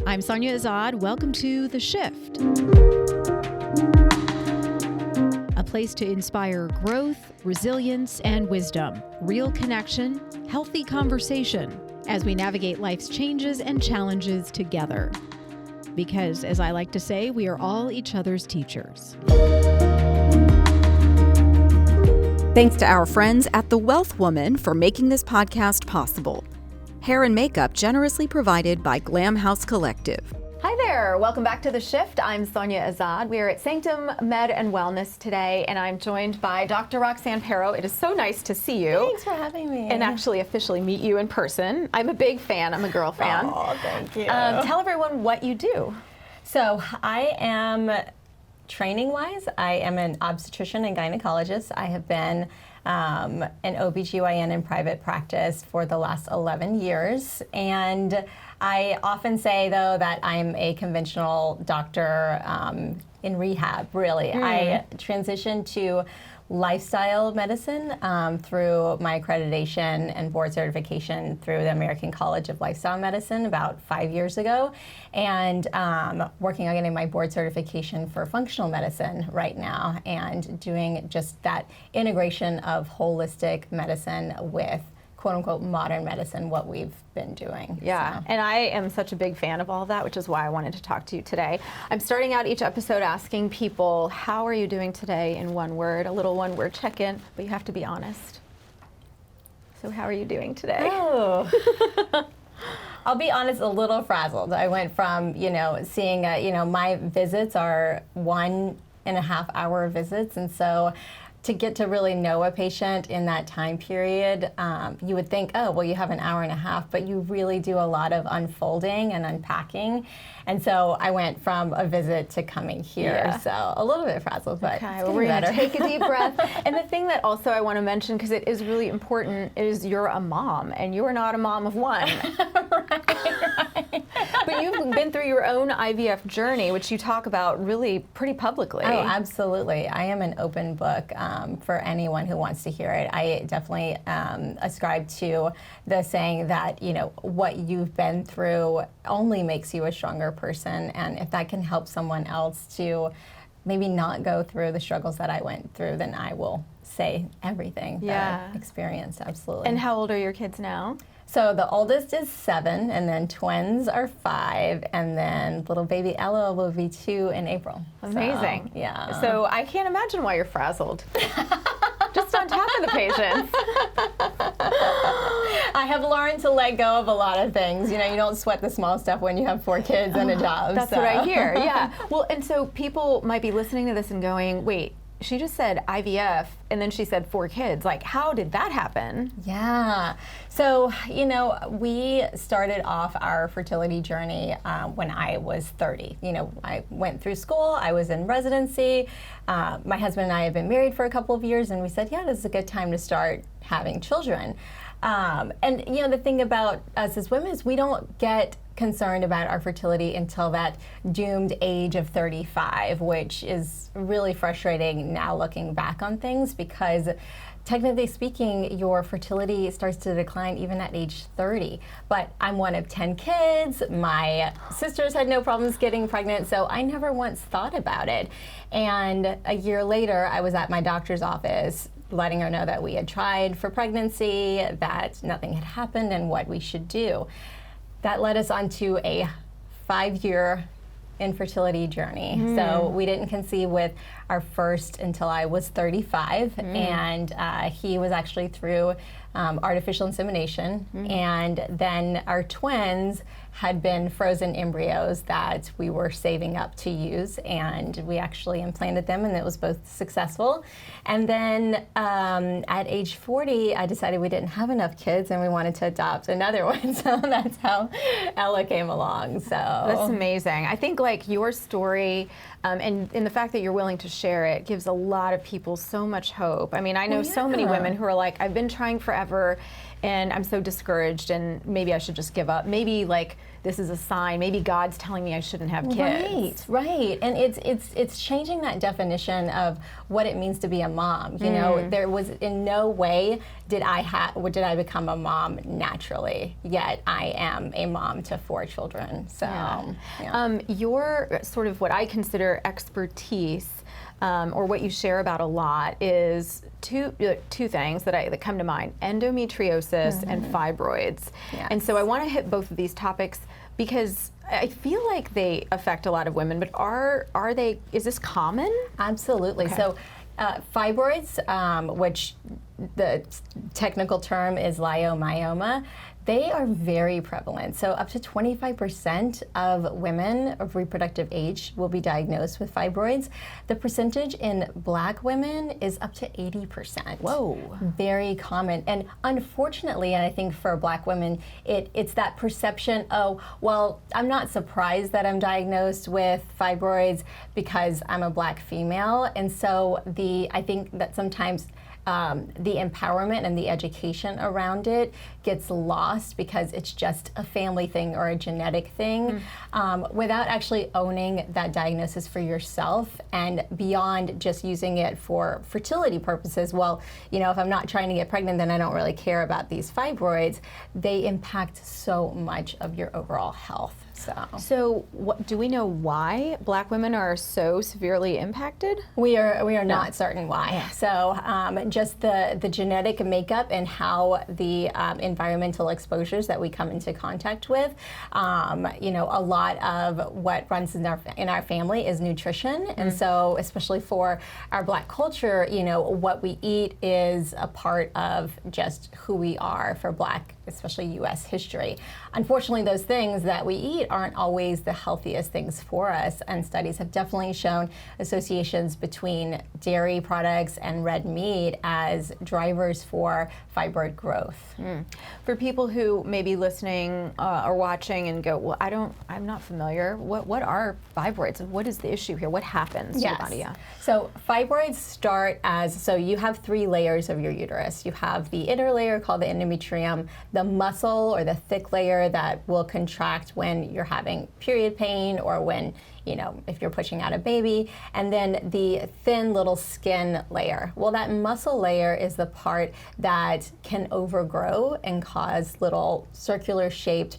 I'm Sonia Azad. Welcome to The Shift, a place to inspire growth, resilience, and wisdom, real connection, healthy conversation as we navigate life's changes and challenges together. Because, as I like to say, we are all each other's teachers. Thanks to our friends at The Wealth Woman for making this podcast possible. Hair and makeup generously provided by Glam House Collective. Hi there, welcome back to The Shift. I'm Sonia Azad. We are at Sanctum Med and Wellness today, and I'm joined by Dr. Roxanne Pero. It is so nice to see you. Thanks for having me. And actually officially meet you in person. I'm a big fan, I'm a girl fan. Oh, thank you. Tell everyone what you do. So I am, training-wise, I am an obstetrician and gynecologist. I have been an OBGYN in private practice for the last 11 years. And I often say, though, that I'm a conventional doctor in rehab, really. I transitioned to lifestyle medicine through my accreditation and board certification through the American College of Lifestyle Medicine about 5 years ago, and working on getting my board certification for functional medicine right now, and doing just that integration of holistic medicine with quote-unquote modern medicine, what we've been doing. Yeah, so. And I am such a big fan of all of that, which is why I wanted to talk to you today. I'm starting out each episode asking people, how are you doing today in one word, a little one-word check-in, but you have to be honest. So how are you doing today? Oh. I'll be honest, a little frazzled. I went from, seeing, my visits are 1.5 hour visits, and so to get to really know a patient in that time period, you would think, oh, well, you have an hour and a half, but you really do a lot of unfolding and unpacking. And so I went from a visit to coming here. Yeah. So a little bit frazzled, but okay, it's well, we're better. Gonna take a deep breath. And the thing that also I want to mention, because it is really important, is you're a mom, and you are not a mom of one. Right. But you've been through your own IVF journey, which you talk about really pretty publicly. Oh, absolutely. I am an open book for anyone who wants to hear it. I definitely ascribe to the saying that, what you've been through only makes you a stronger person. And if that can help someone else to maybe not go through the struggles that I went through, then I will say everything that I've experienced. Absolutely. And how old are your kids now? So the oldest is 7, and then twins are 5, and then little baby Ella will be 2 in April. Amazing. So, yeah. So I can't imagine why you're frazzled. Just on top of the patients. I have learned to let go of a lot of things. You don't sweat the small stuff when you have 4 kids and a job. That's what I hear, yeah. Well, and so people might be listening to this and going, wait, she just said IVF, and then she said 4 kids. Like, how did that happen? Yeah. So, we started off our fertility journey when I was 30. I went through school, I was in residency. My husband and I have been married for a couple of years, and we said, this is a good time to start having children. And, the thing about us as women is we don't get concerned about our fertility until that doomed age of 35, which is really frustrating now looking back on things, because technically speaking, your fertility starts to decline even at age 30. But I'm one of 10 kids. My sisters had no problems getting pregnant, so I never once thought about it. And a year later, I was at my doctor's office letting her know that we had tried for pregnancy, that nothing had happened, and what we should do. That led us onto a 5-year infertility journey. So we didn't conceive with our first until I was 35, and he was actually through artificial insemination, and then our twins had been frozen embryos that we were saving up to use, and we actually implanted them, and it was both successful. And then at age 40, I decided we didn't have enough kids and we wanted to adopt another one, so that's how Ella came along. So that's amazing. I think your story and the fact that you're willing to share it gives a lot of people so much hope. I mean, I know so many women who are like, I've been trying forever, and I'm so discouraged, and maybe I should just give up. Maybe like this is a sign. Maybe God's telling me I shouldn't have kids. Right. And it's changing that definition of what it means to be a mom. You know, there was in no way did I become a mom naturally. Yet I am a mom to 4 children. So your sort of what I consider expertise, or what you share about a lot, is two things that come to mind: endometriosis and fibroids. Yes. And so I want to hit both of these topics because I feel like they affect a lot of women. But is this common? Absolutely. Okay. So fibroids, which the technical term is leiomyoma, they are very prevalent. So up to 25% of women of reproductive age will be diagnosed with fibroids. The percentage in Black women is up to 80%. Whoa. Very common. And unfortunately, and I think for Black women, it's that perception, oh, well, I'm not surprised that I'm diagnosed with fibroids because I'm a Black female. And so I think that sometimes the empowerment and the education around it gets lost because it's just a family thing or a genetic thing, without actually owning that diagnosis for yourself and beyond just using it for fertility purposes. Well, you know, if I'm not trying to get pregnant, then I don't really care about these fibroids. They impact so much of your overall health. So do we know why Black women are so severely impacted? We are not certain why. Yeah. So just the genetic makeup and how the environmental exposures that we come into contact with. You know, a lot of what runs in our family is nutrition, and so especially for our Black culture, you know, what we eat is a part of just who we are for Black, especially U.S. history. Unfortunately, those things that we eat aren't always the healthiest things for us, and studies have definitely shown associations between dairy products and red meat as drivers for fibroid growth. For people who may be listening or watching and go, well, I'm not familiar. What are fibroids? What is the issue here? What happens to the body? Yeah. So fibroids start so you have 3 layers of your uterus. You have the inner layer called the endometrium, the muscle or the thick layer that will contract when you're having period pain or when, you know, if you're pushing out a baby, and then the thin little skin layer. Well, that muscle layer is the part that can overgrow and cause little circular shaped,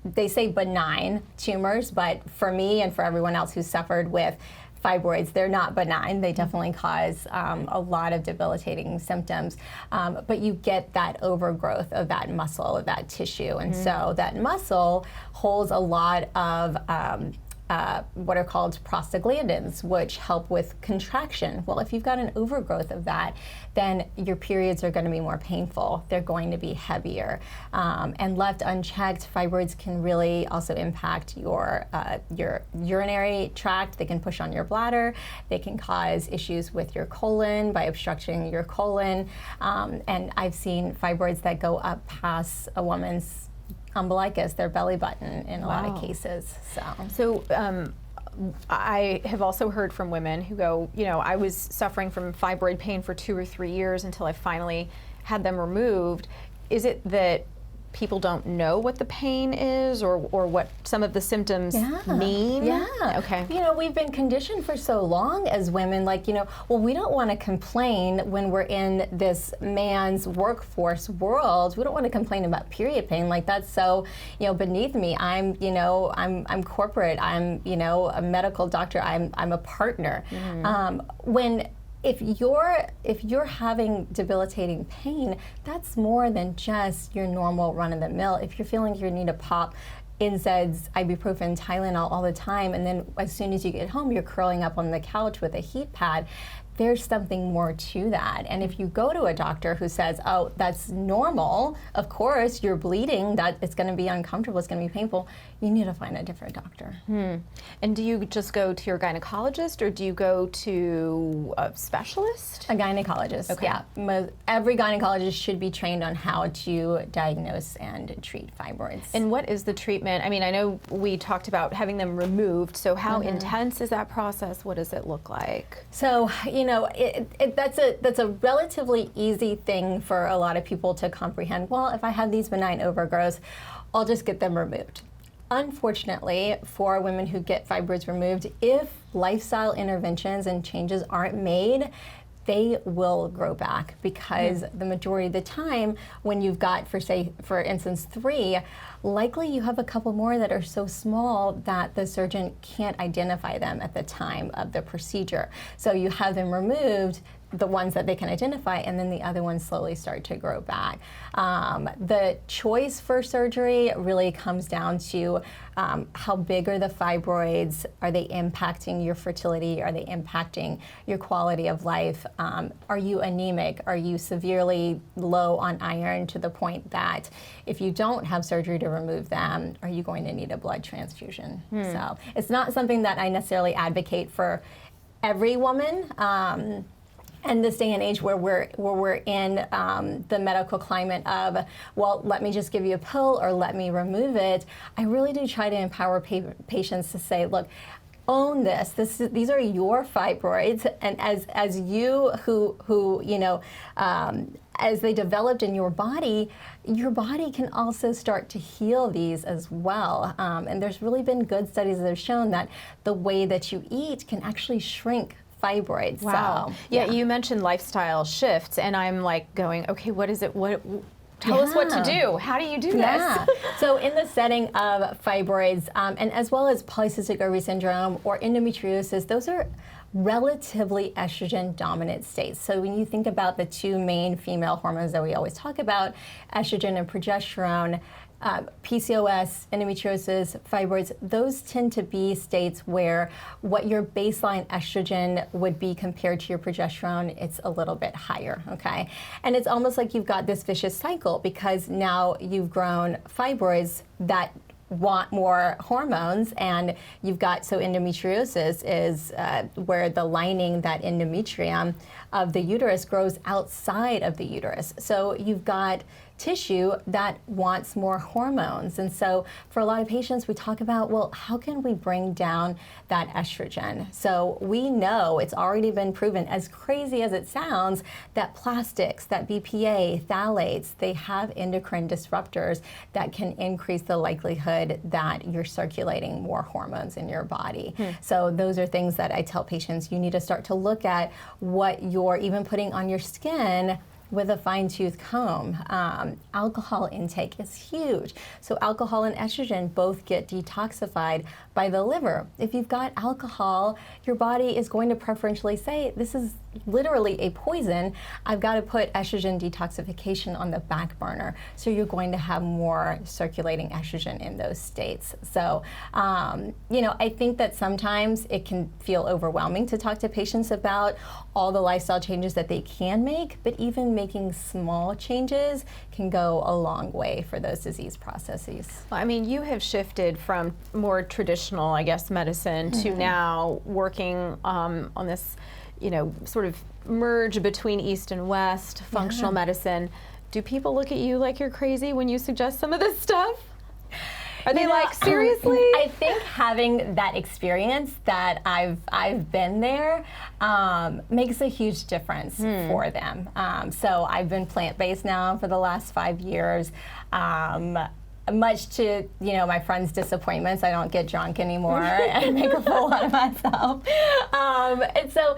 they say benign tumors, but for me and for everyone else who suffered with fibroids, they're not benign. They definitely cause a lot of debilitating symptoms, but you get that overgrowth of that muscle, of that tissue. And so that muscle holds a lot of what are called prostaglandins, which help with contraction. Well, if you've got an overgrowth of that, then your periods are going to be more painful. They're going to be heavier. And left unchecked, fibroids can really also impact your urinary tract. They can push on your bladder. They can cause issues with your colon by obstructing your colon. And I've seen fibroids that go up past a woman's umbilicus, their belly button, in a lot of cases. So I have also heard from women who go, you know, I was suffering from fibroid pain for 2 or 3 years until I finally had them removed. Is it that people don't know what the pain is or what some of the symptoms mean? Yeah. Okay. You know, we've been conditioned for so long as women, like, you know, well, we don't want to complain when we're in this man's workforce world. We don't want to complain about period pain. Like, that's so, you know, beneath me. I'm corporate. I'm, you know, a medical doctor. I'm a partner. If you're having debilitating pain, that's more than just your normal run-of-the-mill. If you're feeling you need to pop NSAIDs, ibuprofen, Tylenol all the time, and then as soon as you get home, you're curling up on the couch with a heat pad, there's something more to that. And if you go to a doctor who says, oh, that's normal, of course, you're bleeding, that it's going to be uncomfortable, it's going to be painful, you need to find a different doctor. And do you just go to your gynecologist or do you go to a specialist? A gynecologist, okay. Yeah. Every gynecologist should be trained on how to diagnose and treat fibroids. And what is the treatment? I mean, I know we talked about having them removed, so how intense is that process? What does it look like? So, you know, that's a relatively easy thing for a lot of people to comprehend. Well, if I have these benign overgrowths, I'll just get them removed. Unfortunately, for women who get fibroids removed, if lifestyle interventions and changes aren't made, they will grow back, because the majority of the time when you've got, for instance, 3, likely you have a couple more that are so small that the surgeon can't identify them at the time of the procedure. So you have them removed, the ones that they can identify, and then the other ones slowly start to grow back. The choice for surgery really comes down to how big are the fibroids? Are they impacting your fertility? Are they impacting your quality of life? Are you anemic? Are you severely low on iron to the point that if you don't have surgery to remove them, are you going to need a blood transfusion? So it's not something that I necessarily advocate for every woman. And this day and age where we're in the medical climate of, well, let me just give you a pill or let me remove it, I really do try to empower patients to say, look, own this. These are your fibroids, and as you who as they developed in your body can also start to heal these as well. And there's really been good studies that have shown that the way that you eat can actually shrink fibroids. Wow. So, yeah, you mentioned lifestyle shifts, and I'm like going, okay, what is it? Tell us what to do. How do you do this? So in the setting of fibroids, and as well as polycystic ovary syndrome or endometriosis, those are relatively estrogen dominant states. So when you think about the 2 main female hormones that we always talk about, estrogen and progesterone, PCOS, endometriosis, fibroids, those tend to be states where what your baseline estrogen would be compared to your progesterone, it's a little bit higher, okay? And it's almost like you've got this vicious cycle, because now you've grown fibroids that want more hormones, and you've got, so endometriosis is where the lining, that endometrium of the uterus, grows outside of the uterus. So you've got tissue that wants more hormones. And so for a lot of patients, we talk about, well, how can we bring down that estrogen? So we know, it's already been proven, as crazy as it sounds, that plastics, that BPA, phthalates, they have endocrine disruptors that can increase the likelihood that you're circulating more hormones in your body. So those are things that I tell patients, you need to start to look at what you're even putting on your skin with a fine-tooth comb. Alcohol intake is huge. So alcohol and estrogen both get detoxified by the liver. If you've got alcohol, your body is going to preferentially say, this is literally a poison. I've got to put estrogen detoxification on the back burner. So you're going to have more circulating estrogen in those states. So, I think that sometimes it can feel overwhelming to talk to patients about all the lifestyle changes that they can make, but even making small changes can go a long way for those disease processes. Well, I mean, you have shifted from more traditional, I guess, medicine to now working on this, sort of merge between East and West, functional medicine. Do people look at you like you're crazy when you suggest some of this stuff? Are they like, seriously? I think having that experience that I've been there makes a huge difference for them. So I've been plant-based now for the last 5 years. Much to my friends' disappointments, I don't get drunk anymore and make a fool out of myself. And so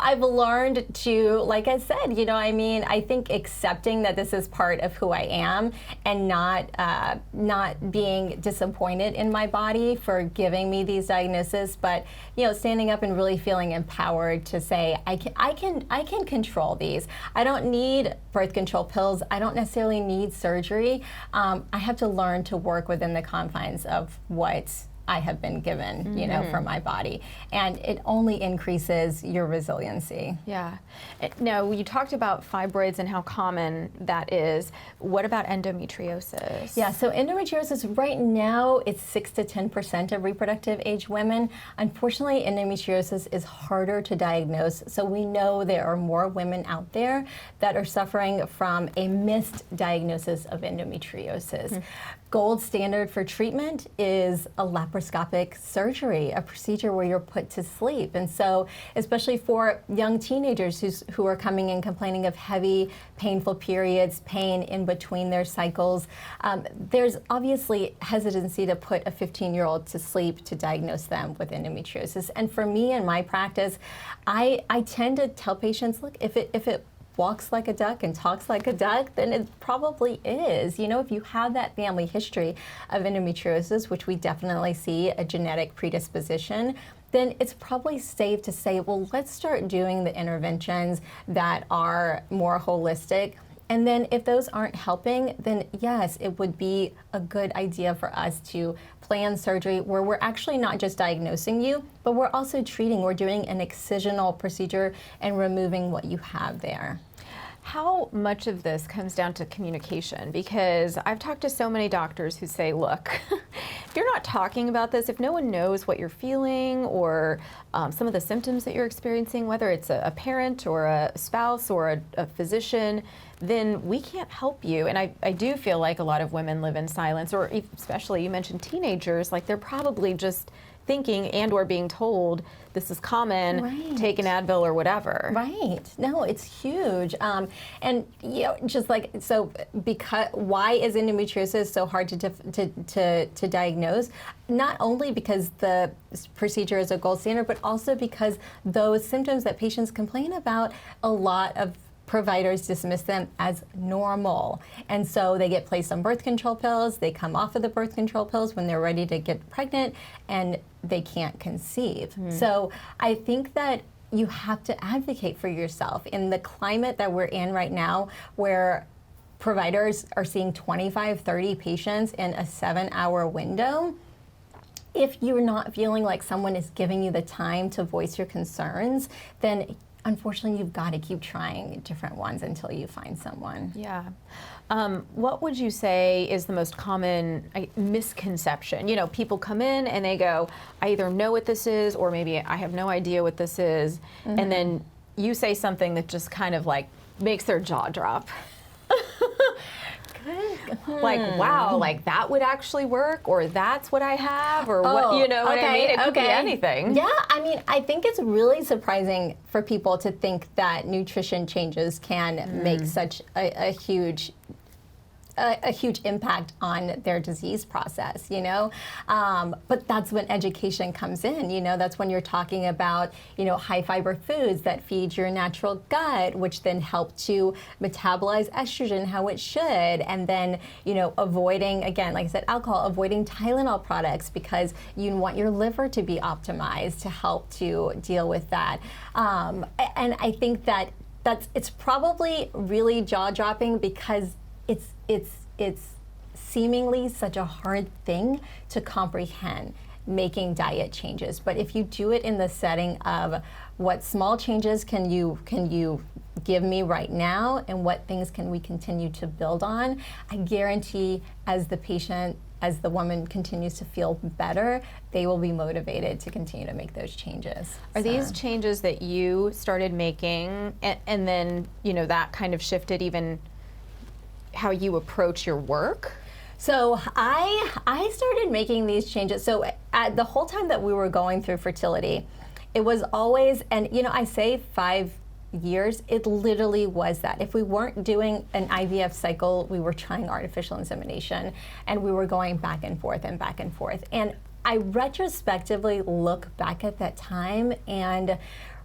I've learned to, like I said, I think accepting that this is part of who I am, and not being disappointed in my body for giving me these diagnoses, but standing up and really feeling empowered to say I can control these. I don't need birth control pills. I don't necessarily need surgery. I have to learn to work within the confines of what I have been given, for my body. And it only increases your resiliency. Yeah. Now, you talked about fibroids and how common that is. What about endometriosis? Yeah, so endometriosis right now, it's 6 to 10% of reproductive age women. Unfortunately, endometriosis is harder to diagnose. So we know there are more women out there that are suffering from a missed diagnosis of endometriosis. Gold standard for treatment is a laparoscopic surgery, a procedure where you're put to sleep. And so, especially for young teenagers who are coming in complaining of heavy, painful periods, pain in between their cycles, there's obviously hesitancy to put a 15-year-old to sleep to diagnose them with endometriosis. And for me in my practice, I tend to tell patients, look, if it walks like a duck and talks like a duck, then it probably is. You know, if you have that family history of endometriosis, which we definitely see a genetic predisposition, then it's probably safe to say, well, let's start doing the interventions that are more holistic. And then if those aren't helping, then yes, it would be a good idea for us to plan surgery where we're actually not just diagnosing you, but we're also treating. We're doing an excisional procedure and removing what you have there. How much of this comes down to communication? Because I've talked to so many doctors who say, look, if you're not talking about this, if no one knows what you're feeling or some of the symptoms that you're experiencing, whether it's a parent or a spouse or a physician, then we can't help you. And I do feel like a lot of women live in silence, or especially you mentioned teenagers, like they're probably just thinking and or being told this is common, right, take an Advil or whatever. Right. No, it's huge. And you know, just like, so because, why is endometriosis so hard to diagnose? Not only because the procedure is a gold standard, but also because those symptoms that patients complain about, a lot of providers dismiss them as normal. And so they get placed on birth control pills, they come off of the birth control pills when they're ready to get pregnant, and they can't conceive. So I think that you have to advocate for yourself. In the climate that we're in right now, where providers are seeing 25, 30 patients in a 7-hour window, if you're not feeling like someone is giving you the time to voice your concerns, then unfortunately, you've got to keep trying different ones until you find someone. Yeah. What would you say is the most common misconception? You know, people come in and they go, I either know what this is or maybe I have no idea what this is. And then you say something that just kind of like makes their jaw drop. Like, wow, like that would actually work, or that's what I have, or what, you know what I mean? It could be anything. Yeah, I mean, I think it's really surprising for people to think that nutrition changes can make such a huge impact on their disease process, you know? But that's when education comes in, you know? That's when you're talking about, you know, high fiber foods that feed your natural gut, which then help to metabolize estrogen how it should. And then, you know, avoiding, again, like I said, alcohol, avoiding Tylenol products because you want your liver to be optimized to help to deal with that. And I think that it's probably really jaw-dropping because it's seemingly such a hard thing to comprehend, making diet changes. But if you do it in the setting of what small changes can you give me right now, and what things can we continue to build on, I guarantee as the patient, as the woman continues to feel better, they will be motivated to continue to make those changes. Are these changes that you started making and then, you know, that kind of shifted even how you approach your work? So I started making these changes. So at the whole time that we were going through fertility, it was always, and you know, I say 5 years, it literally was that. If we weren't doing an IVF cycle, we were trying artificial insemination, and we were going back and forth and back and forth. And I retrospectively look back at that time and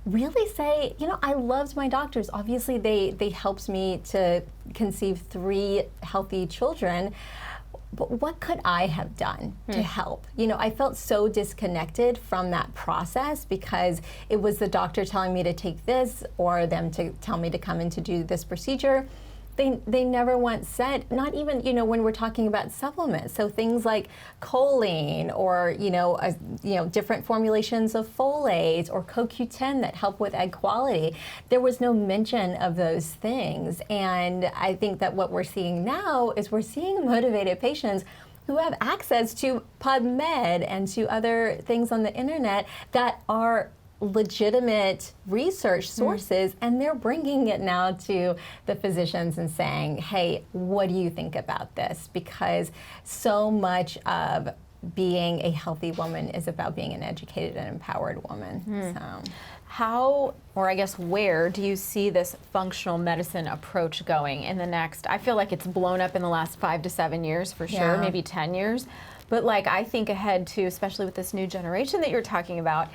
really say, you know, I loved my doctors. Obviously, they helped me to conceive 3 healthy children. But what could I have done to help? You know, I felt so disconnected from that process because it was the doctor telling me to take this or them to tell me to come in to do this procedure. They never once said, not even, you know, when we're talking about supplements, so things like choline or, you know, different formulations of folate or CoQ10 that help with egg quality. There was no mention of those things. And I think that what we're seeing now is we're seeing motivated patients who have access to PubMed and to other things on the internet that are legitimate research sources, and they're bringing it now to the physicians and saying, hey, what do you think about this? Because so much of being a healthy woman is about being an educated and empowered woman. So. How, or I guess where, do you see this functional medicine approach going in the next, I feel like it's blown up in the last 5 to 7 years for sure, Yeah. maybe 10 years. But like I think ahead to, especially with this new generation that you're talking about,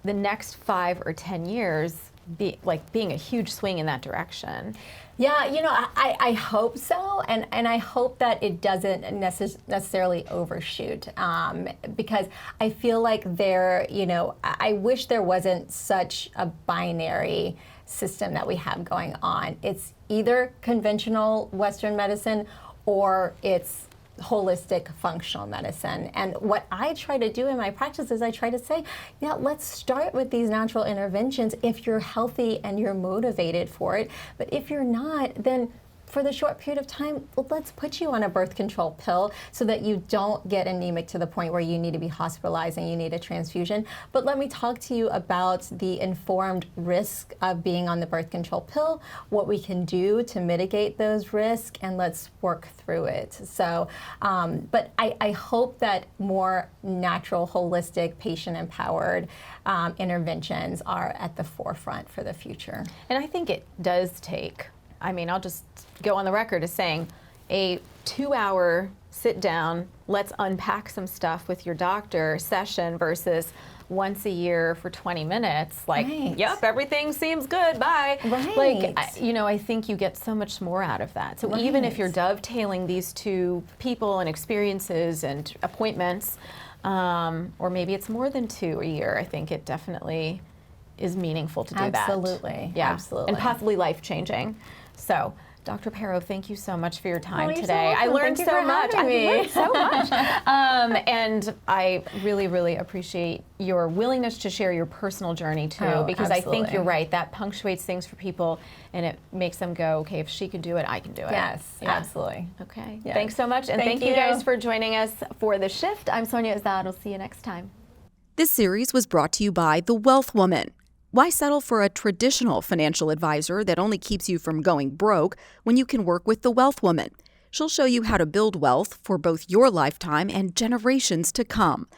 the next 5 or 10 years being a huge swing in that direction. Yeah, I hope so, and I hope that it doesn't necessarily overshoot, because I feel like I wish there wasn't such a binary system that we have going on. It's either conventional Western medicine or it's holistic functional medicine. And what I try to do in my practice is I try to say, yeah, let's start with these natural interventions if you're healthy and you're motivated for it. But if you're not, then for the short period of time, let's put you on a birth control pill so that you don't get anemic to the point where you need to be hospitalized and you need a transfusion. But let me talk to you about the informed risk of being on the birth control pill, what we can do to mitigate those risks, and let's work through it. So, but I hope that more natural, holistic, patient-empowered interventions are at the forefront for the future. And I think it does take, I'll just go on the record as saying a 2-hour sit down, let's unpack some stuff with your doctor session versus once a year for 20 minutes. Like, Right. Yep, everything seems good, bye. Right. Like, I think you get so much more out of that. So even if you're dovetailing these two people and experiences and appointments, or maybe it's more than 2 a year, I think it definitely is meaningful to do that. Absolutely. Yeah. Absolutely. And possibly life-changing. So, Dr. Pero, thank you so much for your time you're so today. welcome. I learned Thank you so for much. having me. I learned so much. And I really, really appreciate your willingness to share your personal journey too, because I think absolutely. you're right. That punctuates things for people, and it makes them go, okay, if she could do it, I can do it. Yes, Yeah. absolutely. Okay. Yes. Thanks so much, and thank you guys for joining us for The Shift. I'm Sonia Azad. We'll see you next time. This series was brought to you by The Wealth Woman. Why settle for a traditional financial advisor that only keeps you from going broke when you can work with The Wealth Woman? She'll show you how to build wealth for both your lifetime and generations to come.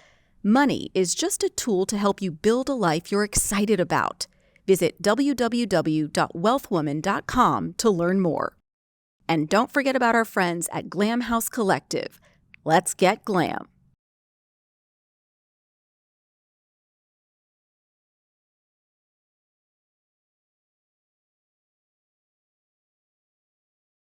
Money is just a tool to help you build a life you're excited about. Visit www.wealthwoman.com to learn more. And don't forget about our friends at Glam House Collective. Let's get glam.